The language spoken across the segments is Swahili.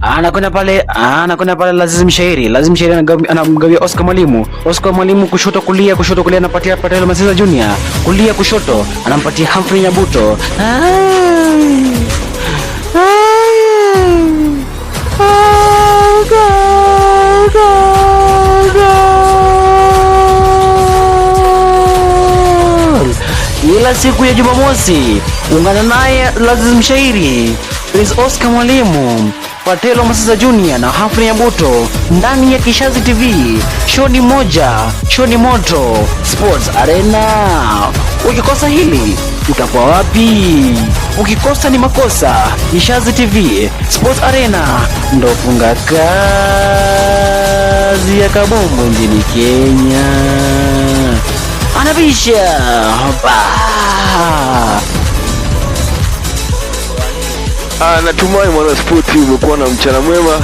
anakwenda pale Lazim Shairi anamgawia Oscar Mwalimu kushoto kulia anapatia Patelo Masisa Junior, kulia kushoto anampatia Humphrey Nyabuto. Ila siku ya Jumamosi ungana naye Lazim Shairi, Prince Oscar Mwalimu, Patelo Masisa Junior na Humphrey Nyabuto ndani ya Kishazi TV. Show ni moja, show ni moto, Sports Arena. Ukikosa hili utakuwa wapi? Ukikosa ni makosa. Kishazi TV, Sports Arena ndo funga kazi ya kabumbu nchini Kenya. Anabisha natumai mwana sporti umekuwa na mchana mwema,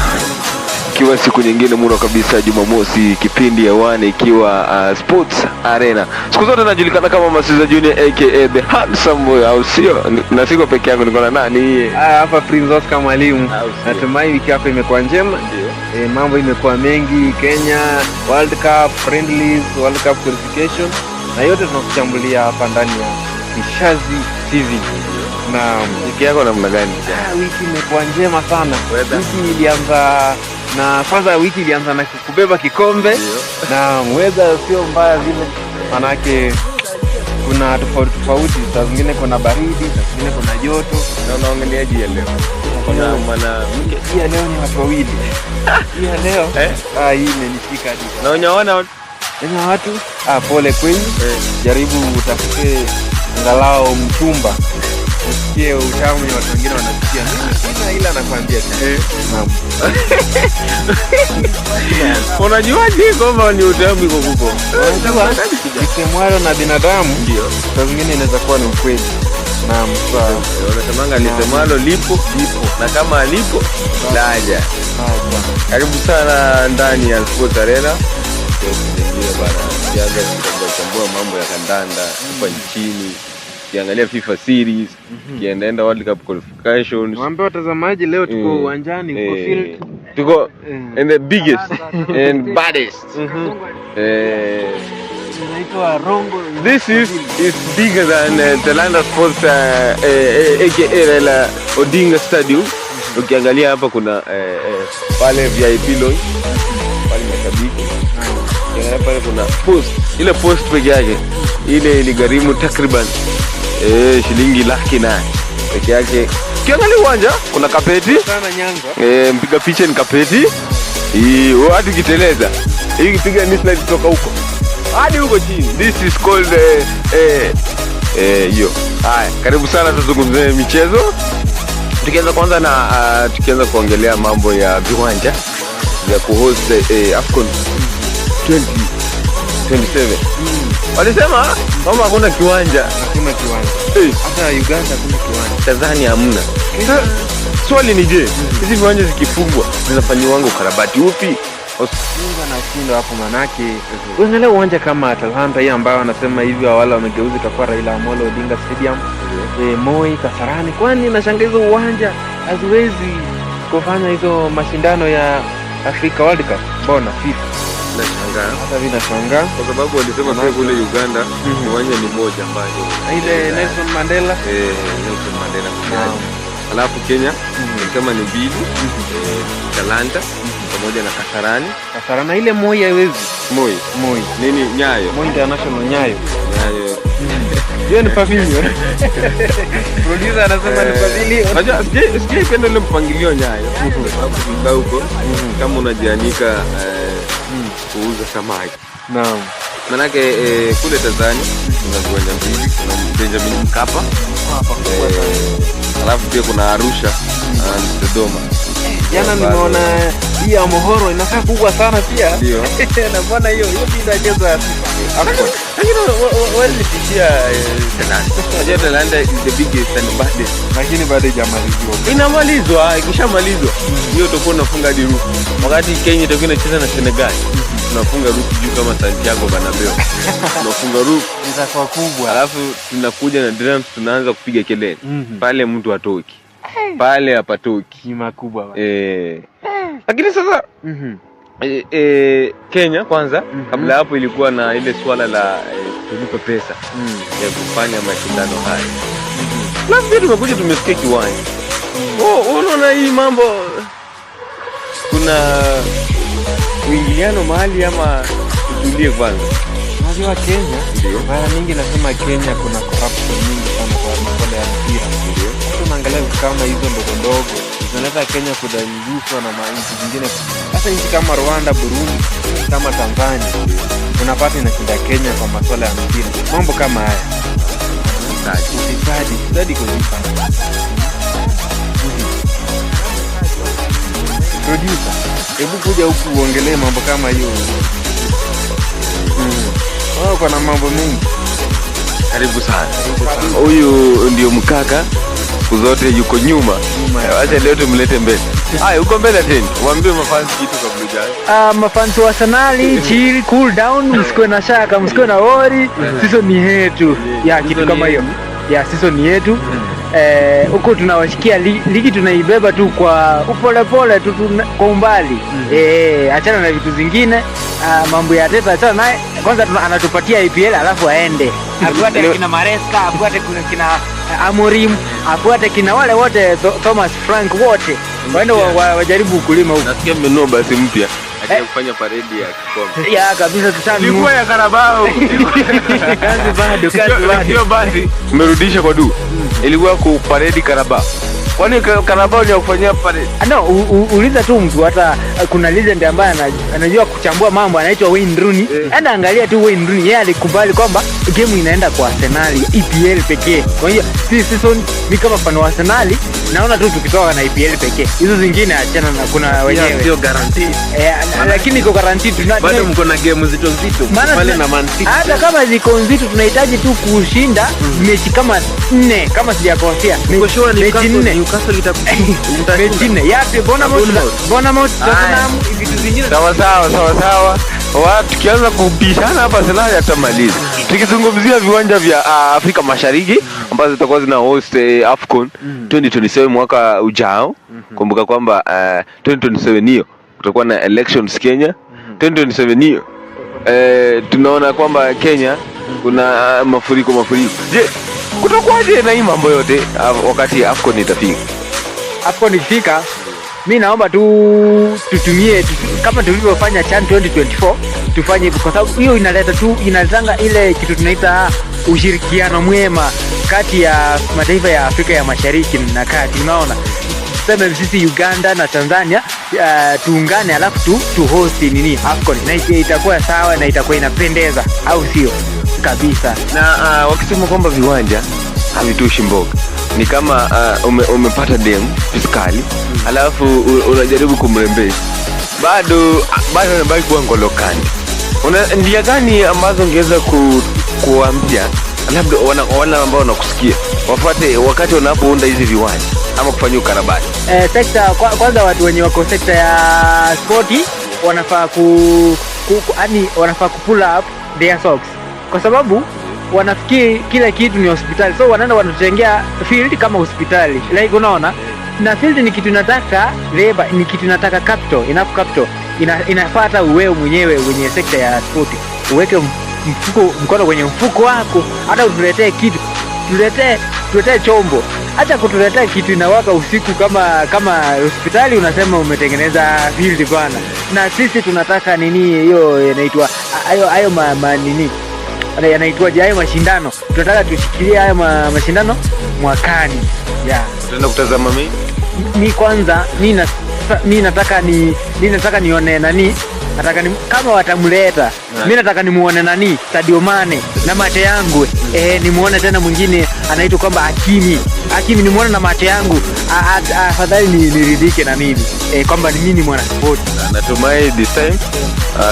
ikiwa siku nyingine mura kabisa Jumamosi, kipindi hewani ikiwa Sports Arena. Siku zote najulikana kama Masisa Junior aka the handsome boy, au sio? Na siko peke yangu, niko na nani hapa? Prince Oscar Mwalimu. Natumai wiki yako imekuwa njema. Mambo imekuwa mengi Kenya, World Cup, friendlies, World Cup qualification, na yote tunakuchambulia hapa ndani ya Kishazi TV. Na wiki yako namna gani? Wiki imekuwa njema sana. Wiki ilianza na kwanza wiki ilianza na kubeba kikombe. Na mweza sio mbaya vile, manake kuna tofauti. Saa zingine kuna baridi, saa zingine kuna joto. Na unaongeleaje ya leo? Kuna mwanamke ya leo ni watu wawili. Ya leo hii imenishika hadi. Na unaona watu pole kweli. Jaribu utafute angalau mchumba. Usikie utamu ni watu wengine wanasikia. Mimi ila nakwambia naam. Unajuaje kwamba ni utamu iko huko? Kisemwalo na binadamu ndio. Saa zingine inaweza kuwa ni ukweli. Naam, sawa. Unasemanga lisemwalo lipo na kama alipo laja. Karibu sana ndani ya Sports Arena. Ndio bana, kianza kuchambua mambo ya kandanda hapa nchini. Kiangalia FIFA series, kiendaenda World Cup qualifications. Mwambie watazamaji leo tuko uwanjani, tuko field. Tuko in the biggest and baddest. Inaitwa Rongo. This is bigger than Talanta Sports aka Raila Odinga Stadium. Ukiangalia hapa kuna pale VIP lounge, pale mashabiki. Pale kuna post. Ile post peke yake ile iligharimu takriban shilingi 100,000 peke yake. Kiangalia uwanja kuna kapeti sana Nyanza. Mpiga picha ni kapeti. Hadi kiteleza. Hii kipiga ni slide kutoka huko hadi huko chini. This is called hiyo. Haya, karibu sana tuzungumzie michezo. Tukianza kwanza na tukianza kuongelea mambo ya viwanja ya kuhost AFCON 2027. Walisema kama hakuna kiwanja. Hata Uganda hakuna kiwanja. Tanzania hamna. Swali ni je, hizi viwanja zikifungwa zinafanywa ukarabati upi? Osinga na Shindo hapo manake. Unaangalia uwanja kama Talanta hii ambao wanasema hivi wala wamegeuza itakuwa Raila Amolo Odinga Stadium. Moi Kasarani, kwani nashangaa hizo uwanja haziwezi kufanya hizo mashindano ya Africa World Cup. Mbona FIFA? Nashangaa. Hata mimi nashangaa kwa sababu walisema pia kule Uganda uwanja ni moja ambayo ile Nelson Mandela. Nelson Mandela. Alafu Kenya kama ni mbili, Talanta pamoja na Kasarani ile Moi haiwezi. Moi nini Nyayo? Moi International Nyayo. Hiyo ni pavilion. Producer anasema ni pavilion. Unajua sijapenda ile mpangilio Nyayo. Sababu kukaa huko kama unajianika kuuza samaki. Naam. Manake kule Tanzania kuna viwanja mbili, kuna Benjamin Mkapa. Alafu pia kuna Arusha na Dodoma. Jana nimeona hii ya Mohoro inakaa kubwa sana pia. Ndio. Na mbona hiyo bila cheza lakini walitishia Talanta. Talanta is the biggest and baddest. Lakini bado hajamalizwa. Inamalizwa, ikishamalizwa hiyo tutakuwa tunafunga hadi ruku. Wakati Kenya itakuwa inacheza na Senegal, tunafunga ruku juu kama Santiago Bernabeu. Tunafunga ruku itakuwa kubwa. Alafu tunakuja na drums tunaanza kupiga kelele. Pale mtu atoki. pale hapatoki. Ni makubwa. Lakini sasa Kenya kwanza kabla hapo ilikuwa na ile swala la kulipa pesa ya kufanya mashindano haya. Labda tumekuja tumesikia kiwanja. Unaona hii mambo kuna uingiliano mahali ama tutulie kwanza? Unajua Kenya, mara nyingi nasema Kenya kuna corruption nyingi sana kwa masuala ya mpira. Tunaangalia kama hizo ndogo zinaleta Kenya kudhalilishwa na nchi zingine. Hasa nchi kama Rwanda, Burundi, kama Tanzania unapata inashinda Kenya kwa masuala ya mpira. Mambo kama haya. Ufisadi kulipa. Producer, hebu kuja huku uongelee mambo kama hiyo. Kuna mambo mengi. Karibu sana. Huyu ndio mkaka siku zote yuko nyuma. Acha leo tumlete mbele. Haya, uko mbele tena. Waambie mafans kitu kabla hujaanza. Mafans wa Arsenal, chill, cool down, msikuwe na shaka, msikuwe na worry. Season ni yetu. Ya kitu kama hiyo. Ya season ni yetu. Huko tunawashikia ligi tunaibeba tu kwa upole tu kwa umbali. Achana na vitu zingine. Mambo ya Teta achana naye. Kwanza anatupatia IPL alafu aende. Afuate kina Maresca, afuate kina Amorim, afuate kina wale wote Thomas Frank wote. Waende wajaribu kulima huko. Nasikia mmenua basi mpya. Acha kufanya parade ya kikombe. Ya kabisa tutani. Ilikuwa ya Carabao. Kazi bado. Sio basi. Umerudisha kwa du. Ilikuwa ku parade Carabao. Kwani Carabao ni kufanyia parade? No, uliza tu mtu hata kuna legend ambaye anajua kuchambua mambo anaitwa Wayne Rooney. Enda angalia tu Wayne Rooney, yeye alikubali kwamba game inaenda kwa Arsenal EPL pekee. Kwa hiyo season ni kama fan wa Arsenal, naona tu tukitoka na EPL pekee. Hizo zingine achana na kuna wenyewe. Sio guarantee. Lakini iko guarantee bado mko na game nzito pale na Man City. Hata kama ziko nzito tunahitaji tu kushinda mechi kama 4 kama sijakosea. Mechi 4. Newcastle itakuta mechi 4. Yapi Bournemouth Tottenham vitu zingine. Sawa. Tukianza kubishana hapa Arsenal yatamaliza. Tukizungumzia viwanja vya Afrika Mashariki ambazo zitakuwa zina host AFCON 2027 mwaka ujao. Kumbuka kwamba 2027 hiyo kutakuwa na elections Kenya. 2027 hiyo tunaona kwamba Kenya kuna mafuriko. Je, kutakuwaje na hii mambo yote wakati AFCON itafika? AFCON ikifika, mimi naomba tu tutumie kama tulivyofanya CHAN 2024 tufanye hivyo, kwa sababu hiyo inaletanga ile kitu tunaita ushirikiano mwema kati ya mataifa ya Afrika ya Mashariki na Kati. Unaona, tuseme sisi Uganda na Tanzania tuungane alafu tu host nini AFCON, na itakuwa sawa na itakuwa inapendeza, au sio? Kabisa. Na wakisema kwamba viwanja havitoshi mboga, ni kama umepata dem fiskali alafu unajaribu kumrembesha, bado anabaki kuwa ngolokani. Ndia gani ambazo ungeweza kuambia labda wana ambao wanakusikia wafuate wakati wanapounda hizi viwanja ama kufanya ukarabati? Sekta kwanza, watu wenye wako sekta ya sporti wanafaa wanafaa pull up their socks, kwa sababu wanafikiri kila kitu ni hospitali, so wanaenda wanatengea field kama hospitali. Like unaona, na field ni kitu inataka labor, ni kitu inataka capital, enough capital. Inafuata wewe mwenyewe wenye sekta ya sport uweke mkono kwenye mfuko wako, hata utuletee kitu, tuletee chombo, acha kutuletea kitu inawaka usiku kama hospitali unasema umetengeneza field bwana. Na sisi tunataka nini hiyo inaitwa hayo nini yanaitwaje hayo mashindano, tunataka tushikilie hayo mashindano mwakani. Utaenda kutazama mimi kwanza, mimi nataka nione nani, kama watamleta mimi nataka nimuone nani Sadio Mane na mate yangu, nimuone tena mwingine anaitwa kwamba Hakimi nimuone na mate yangu, afadhali niridhike na mimi kwamba ni mimi mwana sport. Natumai this time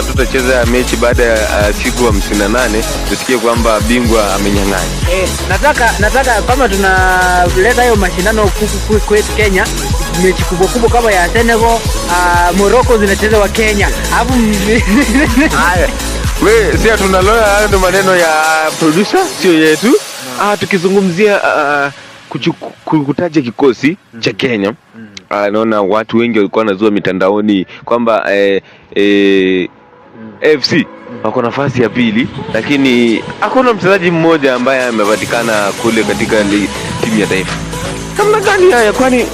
tutacheza mechi baada ya siku 58 tusikie kwamba bingwa amenyang'anya. Nataka kama tunaleta hayo mashindano kwetu Kenya, mechi kubwa kama ya Senegal, Morocco zinacheza wa Kenya. Hapo haya wewe si tunaloya, hayo ndo maneno ya producer sio yetu. Tukizungumzia kutaja kikosi cha Kenya, naona watu wengi walikuwa wanazua mitandaoni kwamba FC wako nafasi ya pili, lakini hakuna mchezaji mmoja ambaye amepatikana kule katika timu ya taifa. Kama gani haya? Kwani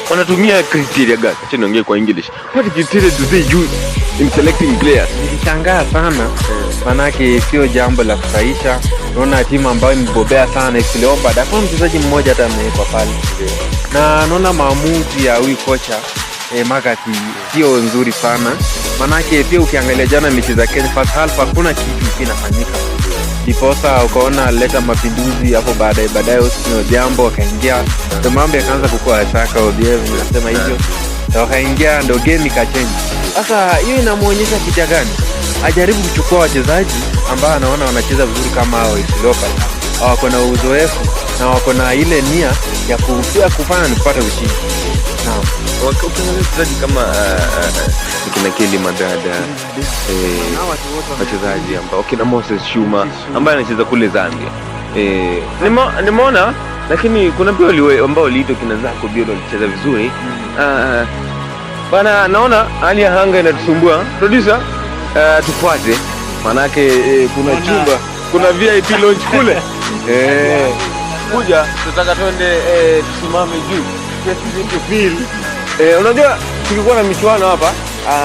wanatumia criteria gani? Acha niongee kwa English. What criteria do they use in selecting players? Nilishangaa sana, manake sio jambo la kufurahisha. Naona timu ambayo imebobea sana FC Leopards, hakuna mchezaji mmoja hata amewekwa pale. Na naona maamuzi ya huyu kocha Magati sio nzuri sana, manake pia ukiangalia jana mechi za Kenya first half hakuna kitu kinafanyika. Ndiposa ukaona leta mapinduzi hapo baadaye usio jambo wakaingia, ndio mambo yakaanza kukua haraka. ODF nasema hivyo, ndio wakaingia, ndio game ikachange. Sasa hiyo inamuonyesha kitu gani? Ajaribu kuchukua wachezaji ambao anaona wanacheza vizuri kama hao FC Leopards, wako na uzoefu na wako na ile nia ya kufanya nipate ushindi. Naam, ukiangalia wachezaji kama kina Kelly Madada, wachezaji ambao kina Moses Shuma ambaye anacheza kule Zambia, nimeona, lakini kuna pia wale ambao waliitwa kina Zako Biolo walicheza vizuri. Bana, naona hali ya anga inatusumbua. Producer, tufuate, manake kuna chumba, kuna VIP lounge kule. Kuja, tutaka twende tusimame juu. Unajua tukikuwa na michuano hapa,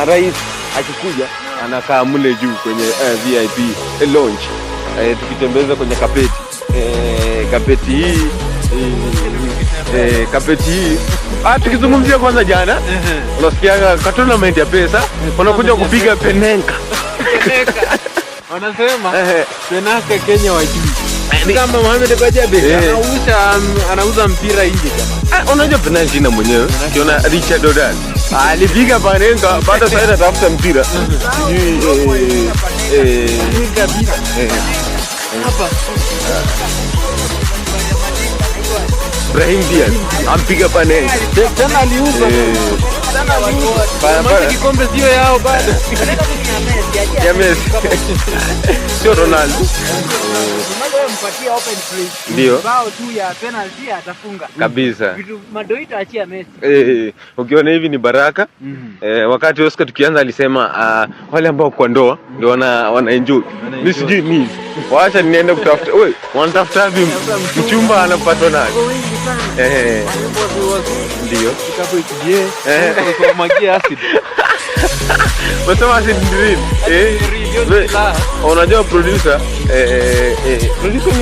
rais akikuja anakaa mule juu kwenye VIP lounge, tukitembeza kwenye kapeti hii tukizungumzia kwanza jana, unasikia ka tournament ya pesa wanakuja kupiga penenka. Wanasema penaka Kenya wajui. Kama Mohamed Bajabe anauza mpira nje jamaa. Unajua penalty na mwenyewe ukiona Richard Odan alipiga penenka, baada sasa anatafuta mpira. Hapa Brahim Diaz ampiga penenka. Tena aliuza. Bana kikombe sio yao bado. Ya Messi. Sio Ronaldo. Mpatia open play. Ndio. Bao tu ya penalty atafunga. Kabisa. Vitu madoito achia Messi. Ukiona hivi ni baraka. Wakati Oscar tukianza alisema wale ambao kwa ndoa ndio wana enjoy. Mimi sijui mimi. Waacha niende kutafuta. Wewe, wanatafuta vipi mchumba anapatwa naye? Ndio. Kikapo ikije. Kwa magia acid. Wasema acid drill. Unajua producer producer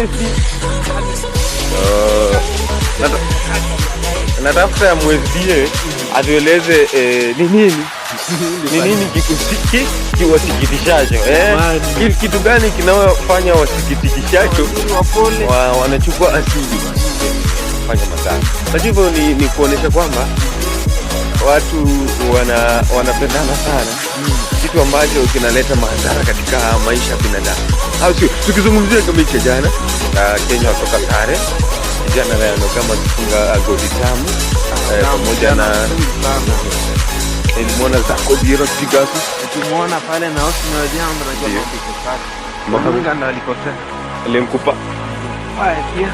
natafuta ya mwezi atueleze ni nini kiwasikitishacho, kitu gani kinawafanya wasikitishacho wanachukua asili fanya madhara. Kwa hivyo ni kuonesha kwamba watu wanapendana sana, kitu ambacho kinaleta madhara katika maisha ya binadamu. Au sio? Tukizungumzia kama hicho jana Kenya watoka sare jana leo kama kufunga goli tamu pamoja na Elimona Zako Biolo Pigasu. Tumeona pale na Osman Jambo na Jambo kikosaka. Mafunga na alikosa. Alimkupa. Pia.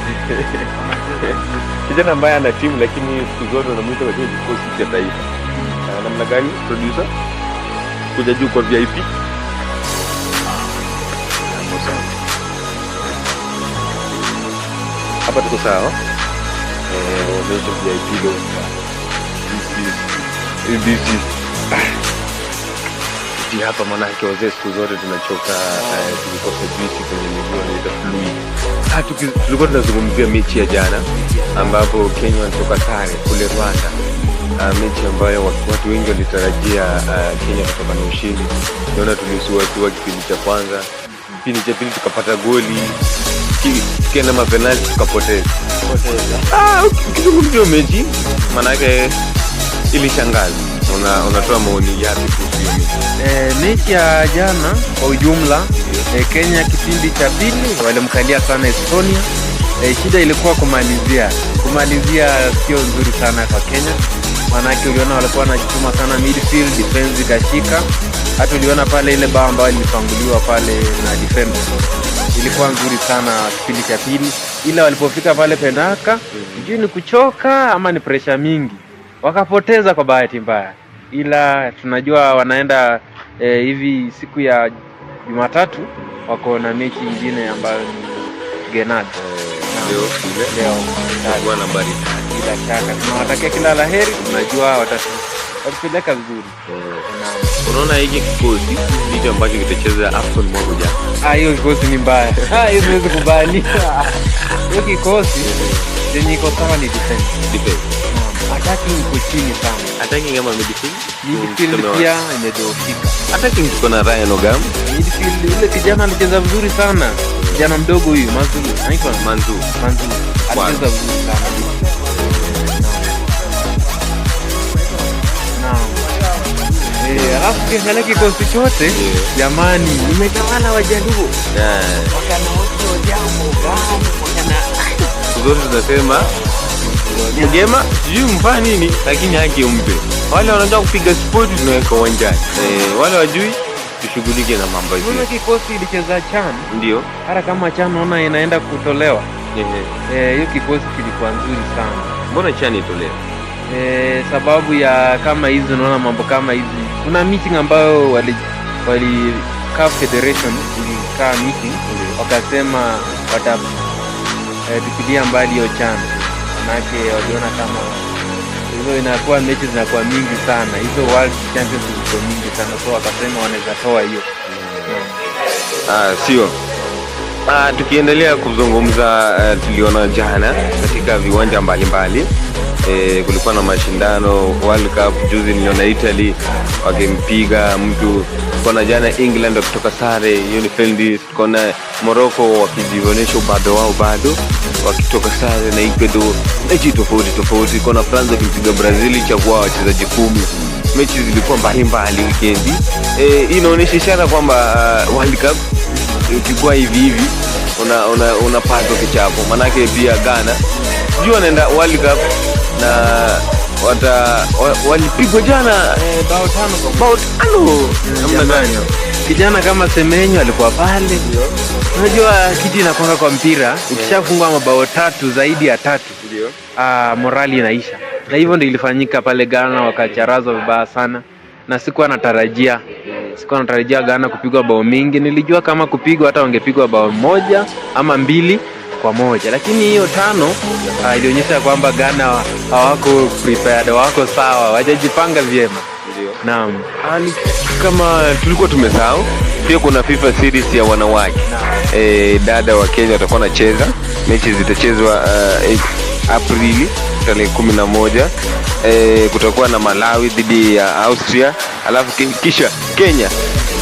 Kijana ambaye ana timu lakini siku zote wanamuita kwa kikosi cha taifa. Namna gani producer? Kuja juu kwa VIP. Hapa tuko sawa. Wameisha VIP leo. This is hapa manake wazee siku zote tunachoka tukikosa juisi kwenye miguu inaitwa fluid. Tulikuwa tunazungumzia mechi ya jana ambapo Kenya wanatoka sare kule Rwanda, mechi ambayo watu wengi walitarajia Kenya kutoka na ushindi. Naona tulisuasua kipindi cha kwanza, kipindi cha pili tukapata goli, tukienda mapenalti tukapoteza. Ukizungumzia mechi manake ilishangaza. Unatoa maoni yapi kuhusu hiyo mechi? Mechi ya jana kwa ujumla, Kenya kipindi cha pili walimkalia sana Estonia. Shida ilikuwa kumalizia sio nzuri sana kwa Kenya, maanake uliona walikuwa wanajituma sana midfield, defense ikashika. Hata uliona pale ile bao ambayo ilipanguliwa pale na defender ilikuwa nzuri sana kipindi cha pili, ila walipofika pale penaka sijui ni kuchoka ama ni pressure mingi wakapoteza kwa bahati mbaya, ila tunajua wanaenda hivi siku ya Jumatatu wako na mechi nyingine ambayo ni Genad leo kwa nambari 3. Bila shaka tunawatakia kila laheri, tunajua watapeleka vizuri. Unaona hiki kikosi ndicho ambacho kitacheza AFCON mwaka ujao. Hiyo kikosi ni mbaya. Hiyo siwezi kubali. Hiyo kikosi yenye iko sawa ni defense. Attacking iko chini sana. Attacking kama midfield pia imedhoofika. Attacking tuko na Ryan Ogam. Midfield ile kijana alicheza vizuri sana. Kijana mdogo huyu Manzu. Alicheza vizuri sana. Alafu kiangalia kikosi chote jamani, imetawala Wajaluo. Wakana wote wajambo gani, wakana zote tunasema Mgema sijui mfanya nini, lakini haki umpe. Wale wanataka kupiga sport tunaweka uwanjani. Wale wajui tushughulike na mambo hiyo. Kuna kikosi ilicheza CHAN. Ndio. Hata kama CHAN naona inaenda kutolewa. Hiyo kikosi kilikuwa nzuri sana. Mbona CHAN itolewe? Sababu ya kama hizi unaona mambo kama hizi. Kuna meeting ambayo wali CAF Federation ilikaa meeting wakasema tupilia mbali hiyo CHAN. Manake waliona kama hizo inakuwa mechi zinakuwa mingi sana. Hizo World Championship ziko mingi sana, so wakasema wanaweza toa hiyo. Sio. Tukiendelea kuzungumza, tuliona jana katika viwanja mbalimbali kulikuwa na mashindano World Cup. Juzi niliona Italy wakimpiga mtu, kuna jana England wakitoka sare Unifield, kuna Morocco wakijionyesha bado wakitoka sare na Ecuador. Mechi tofauti, kuna France wakimpiga Brazil chagua wachezaji 10. Mechi zilikuwa mbalimbali weekend. Inaonyesha ishara kwamba World Cup ikikuwa hivi unapata kichapo, manake pia Ghana sijui wanaenda World Cup na walipigwa jana bao 5 namna gani. Kijana kama Semenyo alikuwa pale. Unajua kitu inakwanga kwa mpira, ukishafungwa mabao 3 zaidi ya 3 ndio morali inaisha, na hivyo ndio ilifanyika pale Ghana, wakacharazwa vibaya sana, na sikuwa natarajia Ghana kupigwa bao mingi. Nilijua kama kupigwa hata wangepigwa bao 1 ama 2 kwa 1, lakini hiyo 5 ilionyesha kwamba Ghana hawako prepared, wako sawa, wajajipanga vyema. Naam. Kama tulikuwa tumesahau pia kuna FIFA series ya wanawake. Dada wa Kenya watakuwa wanacheza, mechi zitachezwa Aprili tarehe 11. Kutakuwa na Malawi dhidi ya Austria, alafu kisha Kenya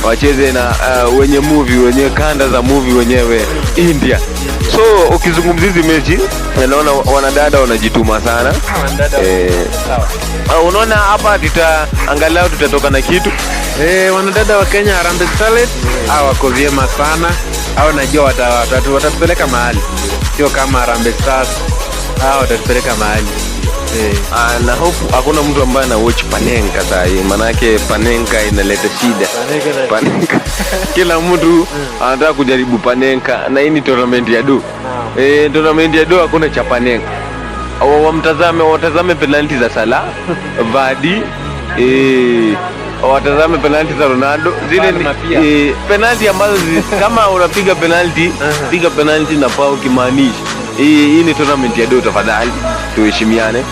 wacheze na wenye kanda za movie wenyewe India. So ukizungumzia hizi mechi unaona wanadada wanajituma sana. Unaona hapa angalau tutatoka na kitu. Wanadada wa Kenya Harambee Starlets wako vyema sana. Hao najua watatupeleka mahali. Sio kama Harambee Stars. Watatupeleka mahali. Na hope hakuna mtu ambaye ana watch Panenka sasa hii, manake Panenka inaleta shida. Panenka kila mtu anataka kujaribu Panenka, na hii ni tournament ya do. Tournament ya do hakuna cha Panenka. Watazame penalty za Salah, Vardy, watazame penalty za Ronaldo. Zile ni penalty ambazo kama unapiga penalty, piga penalty na pao kimaanisha. Hii ni tournament ya do, tafadhali tuheshimiane.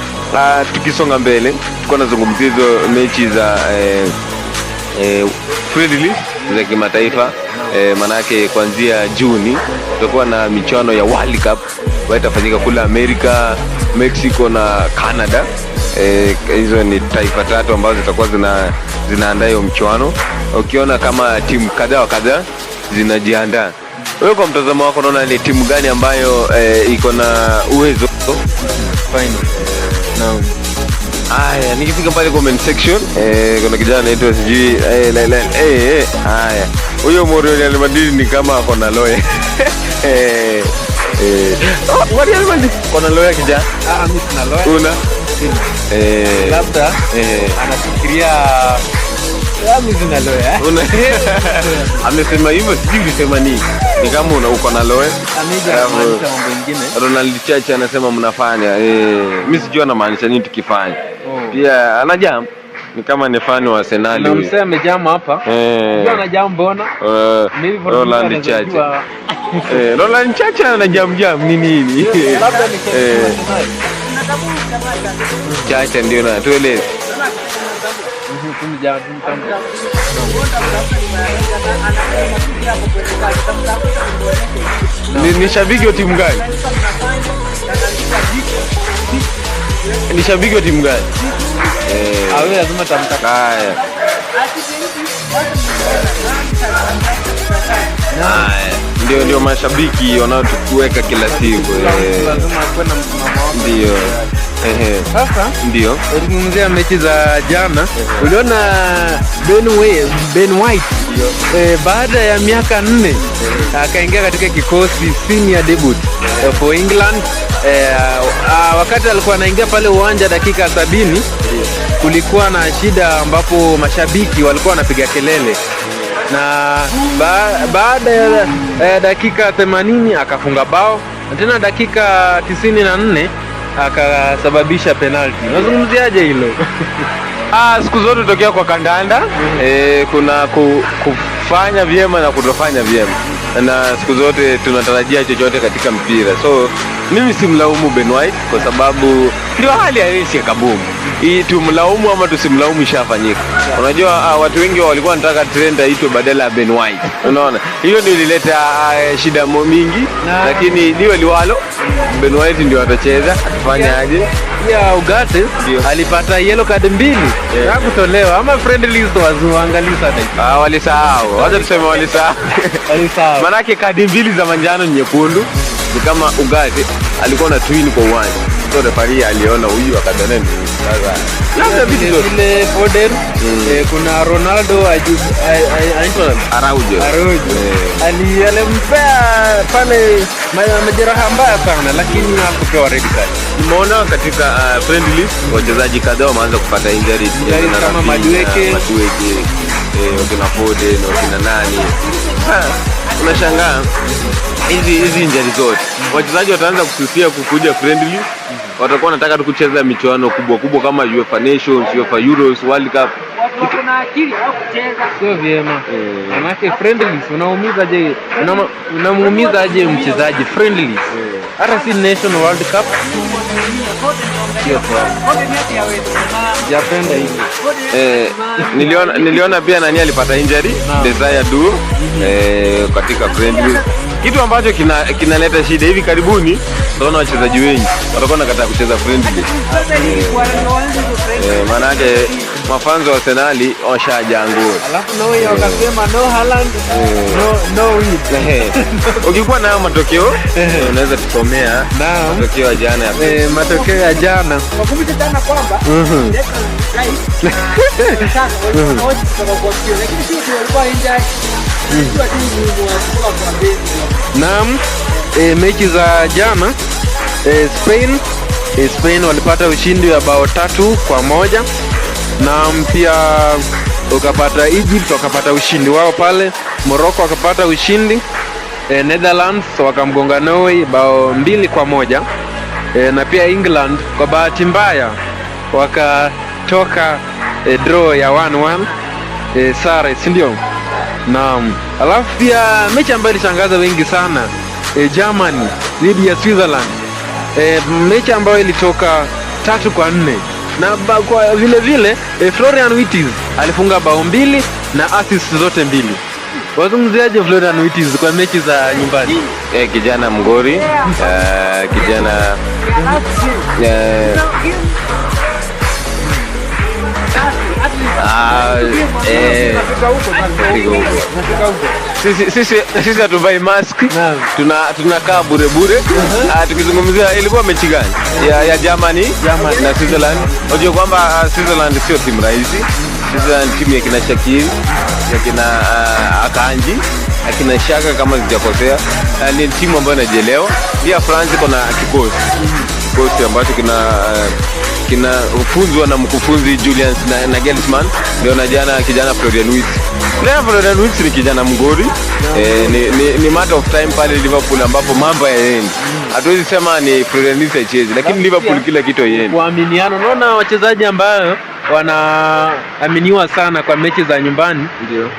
Tukisonga mbele tuko nazungumzia hizo mechi za friendly za kimataifa. Manake kuanzia Juni tutakuwa na michuano ya World Cup ambayo itafanyika kule Amerika, Mexico na Canada. Hizo ni taifa 3 ambazo zitakuwa zinaandaa hiyo mchuano. Ukiona kama timu kadhaa zinajiandaa, wewe kwa mtazamo wako unaona ni timu gani ambayo iko na uwezo? Fine. Naam. Haya, nikifika pale comment section, kuna kijana anaitwa sijui haya. Huyo Real Madrid ni kama ako na lawyer. Real Madrid kuna lawyer kijana? Mimi sina lawyer. Una? Labda anafikiria Mimi sina loya. Amesema hivyo, sijui ulisema nini. Ni kama uko na loya. Amejaa maanisha mambo mengine. Ronald Chacha anasema mnafanya. Mimi sijui anamaanisha nini tukifanya. Pia anajam ni kama ni fan wa Arsenal. Na msee amejama hapa. Ndio anajam mbona? Ronald Chacha. Ronald Chacha anajam ni nini? Labda ni Chacha ndio na tueleze. Ni shabiki wa timu gani? Ni shabiki wa timu gani? Awe lazima tamtaka. Haya. Ndio mashabiki wanaotukuweka kila siku. Lazima kuwe na msimamo. Ndio. Sasa ndio tulizungumzia mechi za jana. Uliona Ben White baada ya miaka 4 akaingia katika kikosi senior debut for England. Wakati alikuwa anaingia pale uwanja dakika 70 kulikuwa na shida ambapo mashabiki walikuwa wanapiga kelele, na baada ya dakika 80 akafunga bao, na tena dakika 94 akasababisha penalty. Unazungumziaje hilo? Siku zote tutokea kwa kandanda, kuna kufanya vyema na kutofanya vyema, na siku zote tunatarajia chochote katika mpira. So mimi simlaumu Ben White kwa sababu ndio hali halisi ya kabumbu. Hii tumlaumu ama tusimlaumu ishafanyika. Unajua watu wengi walikuwa wanataka trend aitwe badala ya Ben White. Unaona? Hiyo ndio ilileta shida mingi, lakini ndio liwalo Ben White ndio atacheza, atafanya aje? Ya Ugarte alipata yellow card 2 na kutolewa, ama friendly wazuangalia sana. Walisahau. Wacha tuseme walisahau. Maana yake kadi 2 za manjano nyekundu ni kama Ugarte alikuwa na twin kwa uwanja. So referee aliona huyu akadana ni sasa. Labda vile Foden, kuna Ronaldo anaitwa Araujo. Alimpea pale majeraha mbaya sana, lakini hakupewa red card. Nimeona katika friendly wachezaji kadhaa wameanza kupata injury kama Madueke, wakina Foden, wakina nani. Unashangaa hizi injury zote wachezaji wataanza kususia kukuja friendly, watakuwa wanataka tu kucheza michuano kubwa kama UEFA Nations, UEFA Euros, World Cup. Kuna akili au kucheza sio vyema. Manake friendlies unamuumiza aje mchezaji friendlies? Hata si Nation World Cup. Sio kwa. Japenda hivi. Niliona pia nani alipata injury, Desire Du katika friendlies. Kitu ambacho kinaleta shida hivi karibuni, tunaona wachezaji wengi watakuwa nakataa kucheza friendly. Maana yake mafanzo wa Arsenal washajangua. Alafu na wao wakasema no Haaland, no win. Ukikuwa na matokeo unaweza tusomea matokeo ya jana ya matokeo ya jana. Wakumbuke sana kwamba Naam, mechi za jana Spain walipata ushindi wa bao 3-1, na pia ukapata Egypt wakapata ushindi wao pale, Morocco wakapata ushindi, Netherlands wakamgonga Norway bao 2-1, na pia England kwa bahati mbaya wakatoka draw ya 1-1, sare, si ndio? Naam. Alafu pia mechi ambayo ilishangaza wengi sana, Germany dhidi ya Switzerland, mechi ambayo ilitoka 3-4, na kwa vile Florian Wirtz alifunga bao 2 na assist zote 2. Wazungumziaje Florian Wirtz kwa mechi za nyumbani? Kijana mgori, kijana sisi hatuvai mask, tunakaa bure. Tukizungumzia ilikuwa mechi gani ya Germany na Switzerland, unajua kwamba Switzerland sio timu rahisi. Switzerland timu ya kina Shakiri, ya kina Akanji, akina Shaka kama sijakosea, ni timu ambayo inajielewa. Pia France iko na kikosi ambacho kinafunzwa na mkufunzi Julian Nagelsmann, ndio na kijana Florian Wirtz. Florian Wirtz ni kijana mgori. Ni matter of time pale Liverpool ambapo mambo yaendi. Hatuwezi sema ni Florian Wirtz acheze, lakini Liverpool kila kitu yaendi. Kuaminiana, unaona wachezaji ambao wanaaminiwa sana kwa mechi za nyumbani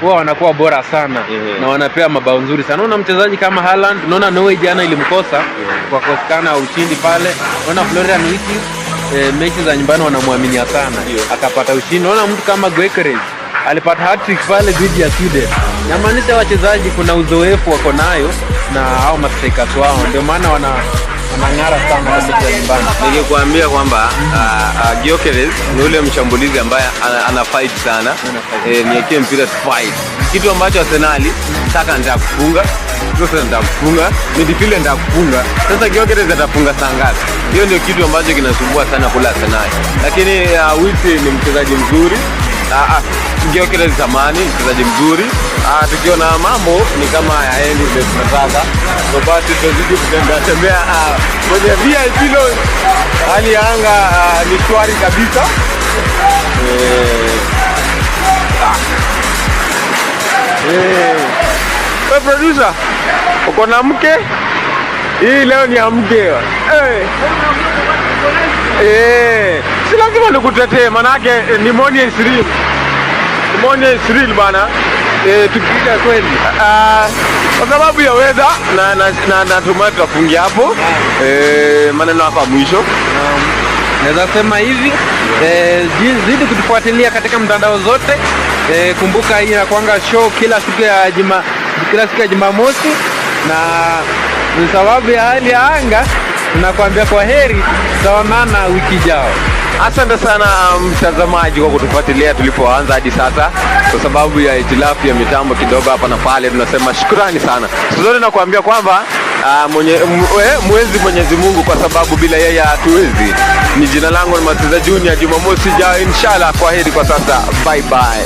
huwa wanakuwa bora sana na wanapewa mabao nzuri sana. Unaona mchezaji kama Haaland, unaona Norway jana ilimkosa kwa kosekana ushindi pale. Unaona Florian Wirtz mechi za nyumbani wanamwaminia sana akapata ushindi. Unaona mtu kama Gyökeres alipata hat-trick pale dhidi ya Sweden. Inamaanisha wachezaji kuna uzoefu wako nayo na hao mastrikers wao, ndio maana wanang'ara sana kwa mechi ya nyumbani. Nikikwambia kwamba Gyökeres ni ule mshambulizi ambaye ana fight sana. Niwekee mpira fight. Kitu ambacho Arsenal saka ndio kufunga, midfield ndio kufunga. Sasa Gyökeres atafunga saa ngapi? Hiyo ndio kitu ambacho kinasumbua sana kula Arsenal. Lakini Wirtz ni mchezaji mzuri. Gyökeres zamani mchezaji mzuri. Tukiona mambo ni kama hayaendi vile tunataka, so basi tuzidi kutembea kwenye VIP lounge. Hali ya anga ni shwari kabisa. Wewe producer, uko na mke? Hii leo ni ya mke. Si lazima nikutetee, manake pneumonia is real. Pneumonia is real bana. Tukienda kweli kwa sababu ya weather na natumai tutafungia hapo maneno hapa mwisho. Naweza sema hivi, zidi kutufuatilia katika mtandao zote. Kumbuka hii inakuanga show kila siku ya Jumamosi, na ni sababu ya hali ya anga tunakuambia kwa heri, tutaonana wiki ijayo. Asante sana mtazamaji kwa kutufuatilia tulipoanza hadi sasa. Kwa sababu ya hitilafu ya mitambo kidogo hapa na pale, tunasema shukrani sana. Sote nakuambia kwamba mwezi Mwenyezi Mungu, kwa sababu bila yeye hatuwezi. Ni jina langu ni Masiza Junior. Jumamosi ijayo inshallah. Kwa heri kwa sasa, bye bye.